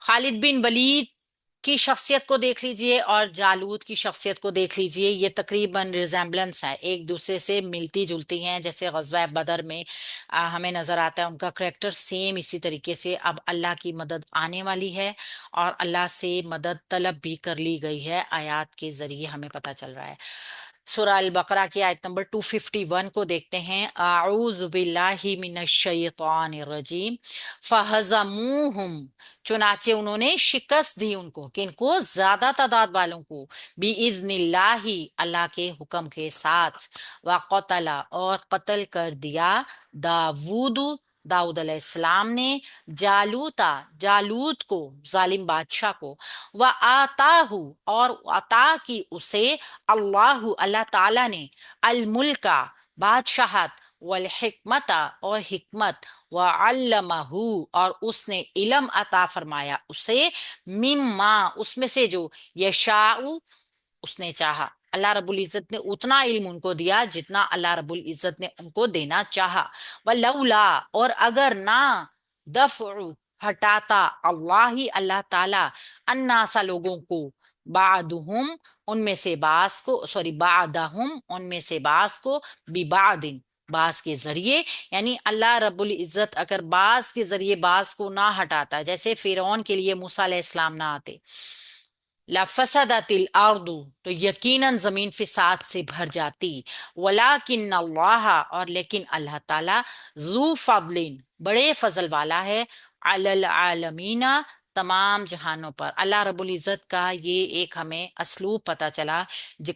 خالد بن ولید کی شخصیت کو دیکھ لیجئے اور جالوت کی شخصیت کو دیکھ لیجئے، یہ تقریباً ریزمبلنس ہے، ایک دوسرے سے ملتی جلتی ہیں، جیسے غزوہ بدر میں ہمیں نظر آتا ہے ان کا کریکٹر سیم اسی طریقے سے۔ اب اللہ کی مدد آنے والی ہے اور اللہ سے مدد طلب بھی کر لی گئی ہے، آیات کے ذریعے ہمیں پتہ چل رہا ہے۔ سورہ البقرہ کی آیت نمبر 251 کو دیکھتے ہیں، اعوذ باللہ من الشیطان الرجیم، فہزموہم، چنانچہ انہوں نے شکست دی ان کو، کہ ان کو زیادہ تعداد والوں کو، بِإِذْنِ اللہ، اللہ کے حکم کے ساتھ، وقتل، اور قتل کر دیا، داود، داؤد علیہ السلام نے، جالوتا، جالوت کو، ظالم بادشاہ کو، وآتاہ، اور عطا کی اسے، اللہ، اللہ تعالی نے، الملکہ، بادشاہت، والحکمت، اور حکمت، وعلمہ، اور اس نے علم عطا فرمایا اسے، مما، اس میں سے جو، یشاء، اس نے چاہا۔ اللہ رب العزت نے اتنا علم ان کو دیا جتنا اللہ رب العزت نے ان کو دینا چاہا۔ ولولا، اور اگر نہ، دفع، ہٹاتا، اللہ، اللہ تعالی، الناس، لوگوں کو، بعدہم، ان میں سے بعض کو، سوری بعدہم، ان میں سے بعض کو، ببعد، بعض کے ذریعے، یعنی اللہ رب العزت اگر بعض کے ذریعے بعض کو نہ ہٹاتا، جیسے فرعون کے لیے موسیٰ علیہ السلام نہ آتے، لفسدت الارض، تو یقیناً زمین فساد سے بھر جاتی، ولیکن اللہ، اور لیکن اللہ تعالی، ذو فضل، بڑے فضل والا ہے، علی العالمین، تمام جہانوں پر۔ اللہ رب العزت کا یہ ایک ہمیں اسلوب پتہ چلا،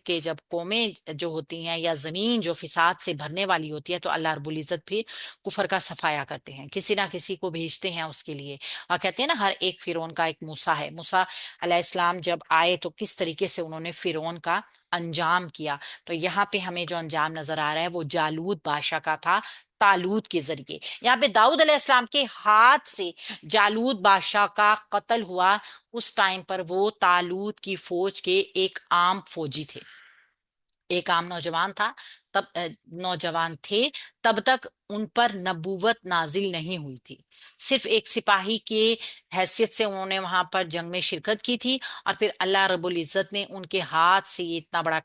کہ جب قومیں جو ہوتی ہیں یا زمین جو فساد سے بھرنے والی ہوتی ہے تو اللہ رب العزت پھر کفر کا صفایا کرتے ہیں، کسی نہ کسی کو بھیجتے ہیں اس کے لیے، اور کہتے ہیں نا ہر ایک فرعون کا ایک موسیٰ ہے۔ موسیٰ علیہ السلام جب آئے تو کس طریقے سے انہوں نے فرعون کا انجام کیا، تو یہاں پہ ہمیں جو انجام نظر آ رہا ہے وہ جالوت بادشاہ کا تھا، طالوت کے ذریعے۔ یہاں پہ داؤد علیہ السلام کے ہاتھ سے جالوت بادشاہ کا قتل ہوا، اس ٹائم پر وہ طالوت کی فوج کے ایک عام فوجی تھے، ایک عام نوجوان تھا، تب نوجوان تھے، تب تک ان پر نبوت نازل نہیں ہوئی تھی، صرف ایک سپاہی کے حیثیت سے انہوں نے وہاں پر جنگ میں شرکت کی تھی، اور پھر اللہ رب العزت نے ان کے ہاتھ سے یہ اتنا بڑا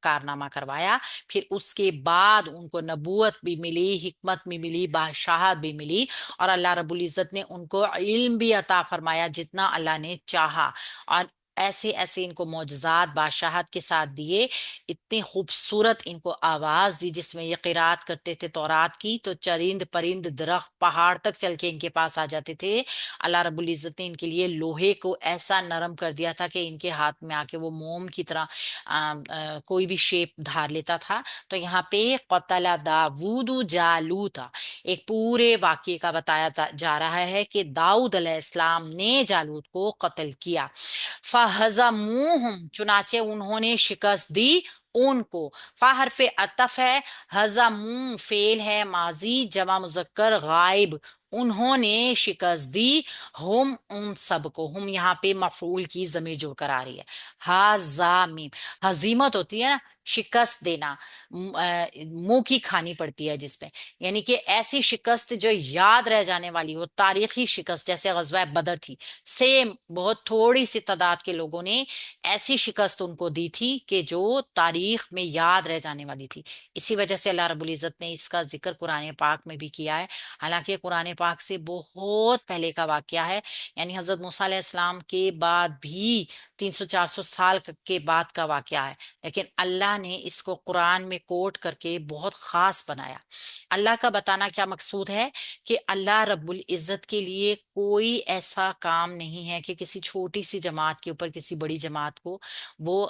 کارنامہ کروایا، پھر اس کے بعد ان کو نبوت بھی ملی، حکمت بھی ملی، بادشاہت بھی ملی، اور اللہ رب العزت نے ان کو علم بھی عطا فرمایا جتنا اللہ نے چاہا، اور ایسے ایسے ان کو معجزات بادشاہت کے ساتھ دیے، اتنی خوبصورت ان کو آواز دی جس میں یہ قرات کرتے تھے تورات کی، تو چرند پرند درخت پہاڑ تک چل کے ان کے پاس آ جاتے تھے۔ اللہ رب العزت نے ان کے لیے لوہے کو ایسا نرم کر دیا تھا کہ ان کے ہاتھ میں آ کے وہ موم کی طرح کوئی بھی شیپ دھار لیتا تھا۔ تو یہاں پہ قتل داود جالوتا، ایک پورے واقعے کا بتایا جا رہا ہے کہ داؤد علیہ السلام نے جالوت کو قتل کیا۔ فہزموہم، چنانچہ انہوں نے شکست دی ان کو۔ فا حرف عطف ہے، ہزمو فعل ہے ماضی جمع مذکر غائب، انہوں نے شکست دی، ہم، ان سب کو، ہم یہاں پہ مفعول کی ضمیر جو کر آ رہی ہے، ہازامیم، ہزیمت ہوتی ہے نا، شکست دینا، منہ کی کھانی پڑتی ہے جس میں، یعنی کہ ایسی شکست جو یاد رہ جانے والی ہو، تاریخی شکست، جیسے غزوہ بدر تھی، سیم بہت تھوڑی سی تعداد کے لوگوں نے ایسی شکست ان کو دی تھی کہ جو تاریخ میں یاد رہ جانے والی تھی۔ اسی وجہ سے اللہ رب العزت نے اس کا ذکر قرآن پاک میں بھی کیا ہے، حالانکہ قرآن پاک سے بہت پہلے کا واقعہ ہے، یعنی حضرت موسیٰ علیہ السلام کے بعد بھی 300 400 سال کے بعد کا واقعہ ہے، لیکن اللہ نے اس کو قرآن میں کوٹ کر کے بہت خاص بنایا۔ اللہ کا بتانا کیا مقصود ہے، کہ اللہ رب العزت کے لیے کوئی ایسا کام نہیں ہے کہ کسی چھوٹی سی جماعت کے اوپر کسی بڑی جماعت کو وہ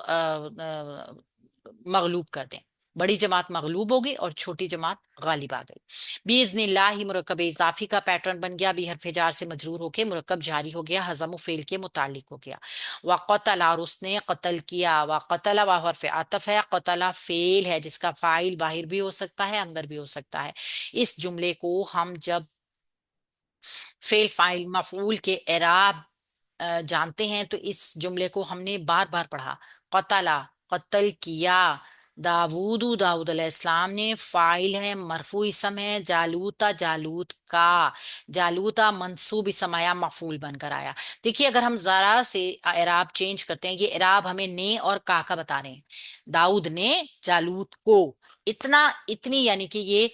مغلوب کر دیں، بڑی جماعت مغلوب ہوگی اور چھوٹی جماعت غالب آ گئی۔ باذن اللہ، مرکب اضافی کا پیٹرن بن گیا، بھی حرف جار سے مجرور ہو کے مرکب جاری ہو گیا، حزم و فعل کے متعلق ہو گیا۔ وقتل، اور اس نے قتل کیا، وقتل و حرف عطف ہے، قتل فعل ہے جس کا فاعل باہر بھی ہو سکتا ہے اندر بھی ہو سکتا ہے۔ اس جملے کو ہم جب فعل فاعل مفعول کے اعراب جانتے ہیں تو اس جملے کو ہم نے بار بار پڑھا، قتلا، قتل کیا، दाऊद अलैहिस्सलाम ने, फाइल है, मरफू इसम है, जालूता जालूत का, जालूता मंसूब इसम आया, मफूल बनकर आया। देखिए अगर हम जरा से इराब चेंज करते हैं, ये इराब हमें ने और का बता रहे हैं। दाऊद ने जालूत को, इतना इतनी यानी कि ये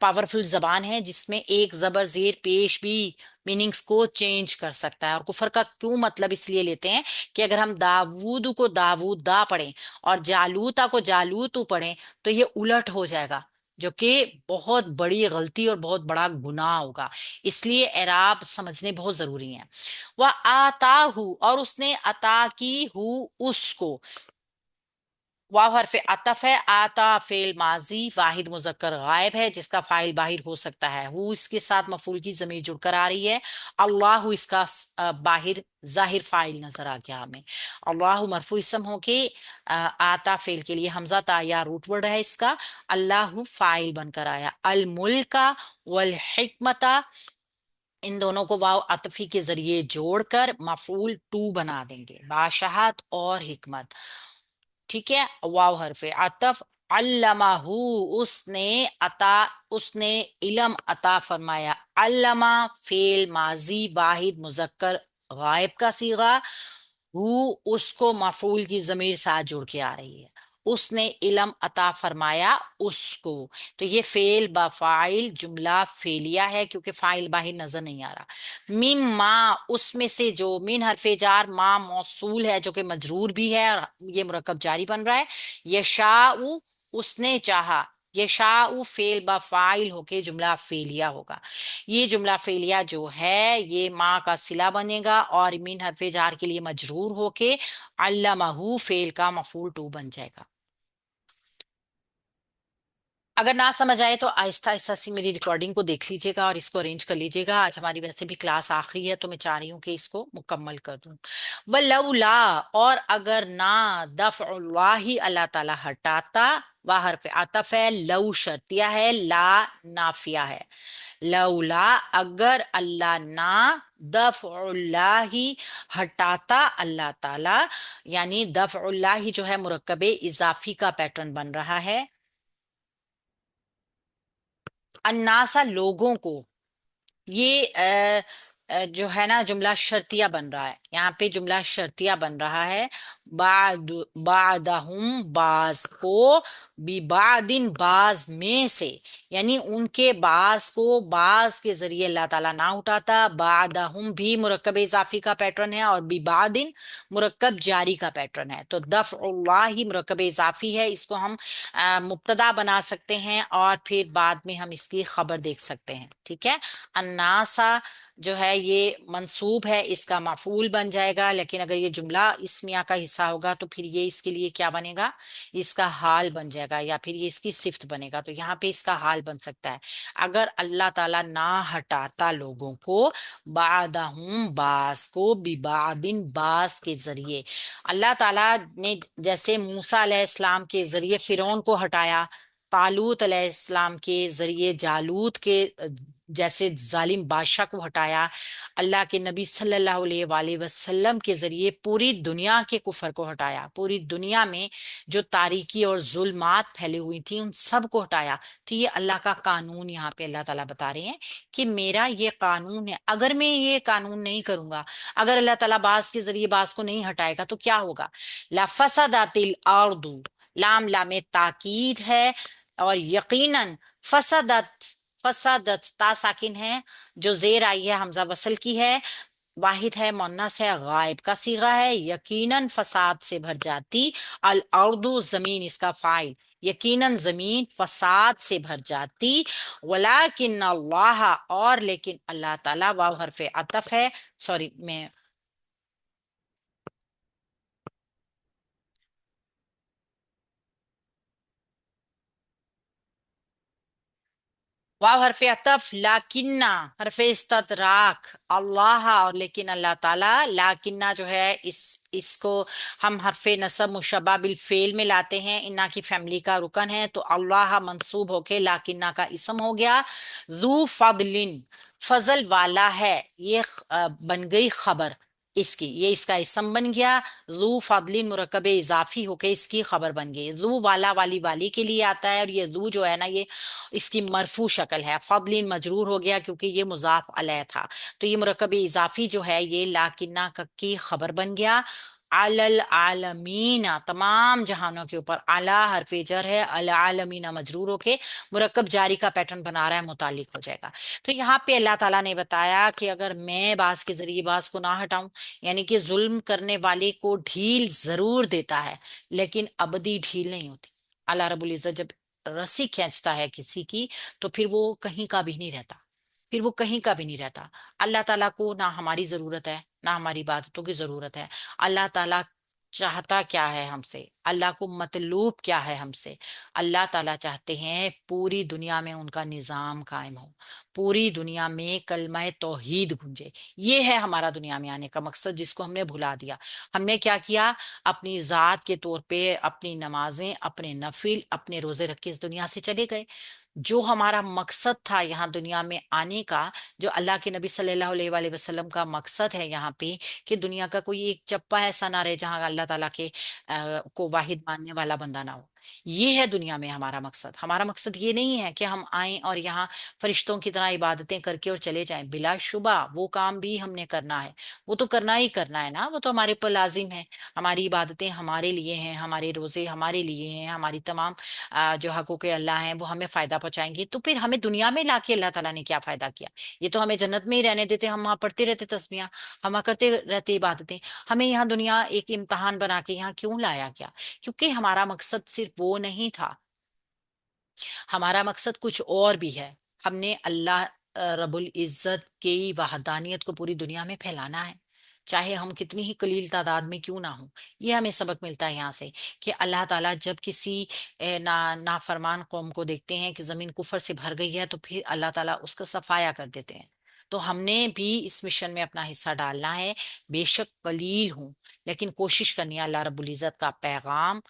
पावरफुल जबान है जिसमें एक जबर जेर पेश भी मीनिंग्स को चेंज कर सकता है। और कुफर का क्यों मतलब इसलिए लेते हैं कि अगर हम दाऊद को दाऊदा पढ़ें और जालूता को जालूतू पढ़ें तो ये उलट हो जाएगा, जो कि बहुत बड़ी गलती और बहुत बड़ा गुनाह होगा। इसलिए एराब समझने बहुत जरूरी है। वह आता हूँ, और उसने अता की हूँ उसको। वाव हरफ अतफ है, आता फेल माजी वाहिद मुजक्कर गायब है जिसका फाइल बाहिर हो सकता है, हु इसके साथ मफूल की जमीर जुड़कर आ रही है। अल्लाह इसका बाहिर जाहिर फाइल नजर आ गया हमें। अल्लाह मरफू इसम हो के आता फेल के लिए हमजा ता या रूट वर्ड है इसका। अल्लाह फाइल बनकर आया। अल मुल्का वल हिकमता, इन दोनों को वाव अतफी के जरिए जोड़कर मफूल टू बना देंगे, बादशाहत और हिकमत। ठीक है। वाव हरफे अतफ, अल्लमाहू उसने, अता उसने इलम अता फरमाया। अल्लमा फेल माजी वाहिद मुजक्कर गायब का सीगा, हु उसको मफूल की जमीर साथ जुड़ के आ रही है। उसने इलम अता फरमाया उसको। तो ये फेल बफाइल जुमला फेलिया है क्योंकि फाइल बाहिर नजर नहीं आ रहा। मिम मा उसमें से जो, मिन हरफे जार, मा मौसूल है जो कि मजरूर भी है और ये मुरक्कब जारी बन रहा है। यशाउ उसने चाहा, यशाउ फेल बफाइल होके जुमला फेलिया होगा। ये जुमला फेलिया जो है ये माँ का सिला बनेगा और मिन हरफे जार के लिए मजरूर होके अल्लमहू फेल का मफूल टू बन जाएगा। अगर ना समझ आए तो आहिस्ता आहिस्ता सी मेरी रिकॉर्डिंग को देख लीजिएगा और इसको अरेंज कर लीजिएगा। आज हमारी वैसे भी क्लास आखिरी है तो मैं चाह रही हूँ कि इसको मुकम्मल कर दूं। वलौला, और अगर ना, दफ़उल्लाहि अल्लाह ताला हटाता, वाह हरफ आतफ है, लऊ शर्तिया है, ला नाफिया है। लौला अगर अल्लाह ना, दफ़उल्लाहि हटाता अल्लाह ताला, यानी दफ़उल्लाहि जो है मुरक्कबे इजाफी का पैटर्न बन रहा है। अन्नासा लोगों को, ये जो है ना जुमला शर्तिया बन रहा है, यहाँ पे जुमला शर्तिया बन रहा है। बाद बादहुम बाज को, बिबादिन बाज में से, यानी उनके बाज को बाज के जरिए अल्लाह ताला ना उठाता। बादहुम भी मुरक्कब इजाफी का पैटर्न है और बिबादिन मुरक्कब जारी का पैटर्न है। तो दफ़उल्लाहि मुरक्कब इजाफी है, इसको हम मुब्तदा बना सकते हैं और फिर बाद में हम इसकी खबर देख सकते हैं। ठीक है। अन्नासा जो है ये मंसूब है, इसका मफूल बन जाएगा, लेकिन अगर ये जुमला इस्मिया का हिस्सा होगा तो फिर ये इसके लिए क्या बनेगा, इसका हाल बन जाएगा या फिर ये इसकी सिफ्त बनेगा। तो यहाँ पे इसका हाल बन सकता है। अगर अल्लाह ताला ना हटाता लोगों को, बादहुम बास को, बिबादिन बास के जरिए। अल्लाह ताला ने जैसे मूसा अलैहिस्सलाम के जरिए फिरौन को हटाया, तालूत अलैहिस्सलाम के जरिए जालूत के जैसे जालिम बादशाह को हटाया, अल्लाह के नबी सल्लल्लाहु अलैहि वसल्लम के जरिए पूरी दुनिया के कुफर को हटाया, पूरी दुनिया में जो तारीकी और जुल्मात फैली हुई थी उन सब को हटाया। तो ये अल्लाह का कानून यहाँ पे अल्लाह ताला बता रहे हैं कि मेरा ये कानून है, अगर मैं ये कानून नहीं करूंगा, अगर अल्लाह ताला बास के जरिए बास को नहीं हटाएगा तो क्या होगा। लफसदातिल अर्दु, लाम लामे ताकीद है, और यकीनन फसदत, फसदत ता साकिन है, जो जेर आई है हमजा वसल की है, वाहिद है, मुन्नस है, गायब का सीगा है। यकीनन फसाद से भर जाती, अल अर्दु जमीन इसका फाइल, यकीनन जमीन फसाद से भर जाती। वलाकिन अल्लाह, और लेकिन अल्लाह ताला, वाव हरफे अतफ है, सॉरी मैं वाव हरफे अतफ, लाकिन्ना हरफे इस्तदराक, अल्लाह और लेकिन अल्लाह ताला, लाकिन्ना जो है इसको हम हरफे नसब मुशब्बा बिल फेल में लाते हैं, इन्ना की फैमिली का रुकन है, तो अल्लाह मंसूब होके लाकिन्ना का इसम हो गया। जू फदलिन फजल वाला है, ये बन गई खबर। ये इसका इसम बन गया। जू फadlin मुरक्कब इजाफी होके इसकी खबर बन गई। जू वाला वाली वाली के लिए आता है, और ये जू जो है ना, ये इसकी मरफू शक्ल है। फadlin मजरूर हो गया क्योंकि ये मुजाफ अलैह था। तो ये मुरक्कब इजाफी जो है ये लाकिन्ना की खबर बन गया। अलल आलमीना, तमाम जहानों के ऊपर। आला हरफ जर है, अल आलमीना मजरूर होके मुरक्कब जारी का पैटर्न बना रहा है, मुतालिक हो जाएगा। तो यहाँ पे अल्लाह ताला ने बताया कि अगर मैं बास के जरिए बास को ना हटाऊं, यानी कि जुल्म करने वाले को ढील जरूर देता है, लेकिन अबदी ढील नहीं होती। अल्लाह रब्बुल इज्जत जब रस्सी खींचता है किसी की, तो फिर वो कहीं का भी नहीं रहता। फिर वो कहीं का भी नहीं रहता। अल्लाह ताला को ना हमारी जरूरत है, ना हमारी इबादतों की जरूरत है। अल्लाह ताला चाहता क्या है हमसे, अल्लाह को मतलूब क्या है हमसे। अल्लाह ताला चाहते हैं पूरी दुनिया में उनका निजाम कायम हो, पूरी दुनिया में कलमा तौहीद गूंजे। ये है हमारा दुनिया में आने का मकसद, जिसको हमने भुला दिया। हमने क्या किया, अपनी जात के तौर पे अपनी नमाजें, अपने नफिल, अपने रोजे रख के इस दुनिया से चले गए। जो हमारा मकसद था यहाँ दुनिया में आने का, जो अल्लाह के नबी सल्लल्लाहु अलैहि वसल्लम का मकसद है यहाँ पे, कि दुनिया का कोई एक चप्पा ऐसा ना रहे जहाँ अल्लाह ताला के को वाहिद मानने वाला बंदा ना हो। ये है दुनिया में हमारा मकसद। हमारा मकसद ये नहीं है कि हम आए और यहाँ फरिश्तों की तरह इबादतें करके और चले जाएं। बिलाशुबा वो काम भी हमने करना है, वो तो करना ही करना है ना, वो तो हमारे ऊपर लाजिम है। हमारी इबादतें हमारे लिए हैं, हमारे रोजे हमारे लिए हैं, हमारी तमाम जो हकूक अल्लाह हैं वो हमें फायदा पहुंचाएंगी। तो फिर हमें दुनिया में लाके अल्लाह ताला ने क्या फायदा किया? ये तो हमें जन्नत में ही रहने देते, हम वहां पढ़ते रहते तस्बीहां, हम वहां करते रहते इबादतें। हमें यहाँ दुनिया एक इम्तहान बना के यहाँ क्यों लाया गया? क्योंकि हमारा मकसद सिर्फ वो नहीं था, हमारा मकसद कुछ और भी है। हमने अल्लाह रब्बुल इज्जत की वहदानियत को पूरी दुनिया में फैलाना है, चाहे हम कितनी ही कलील तादाद में क्यों ना हो। ये हमें सबक मिलता है यहाँ से, कि अल्लाह ताला जब किसी नाफरमान कौम को देखते हैं कि जमीन कुफर से भर गई है, तो फिर अल्लाह ताला उसका सफाया कर देते हैं। तो हमने भी इस मिशन में अपना हिस्सा डालना है। बेशक कलील हूं, लेकिन कोशिश करनी है अल्लाह रब्बुल इज्जत का पैगाम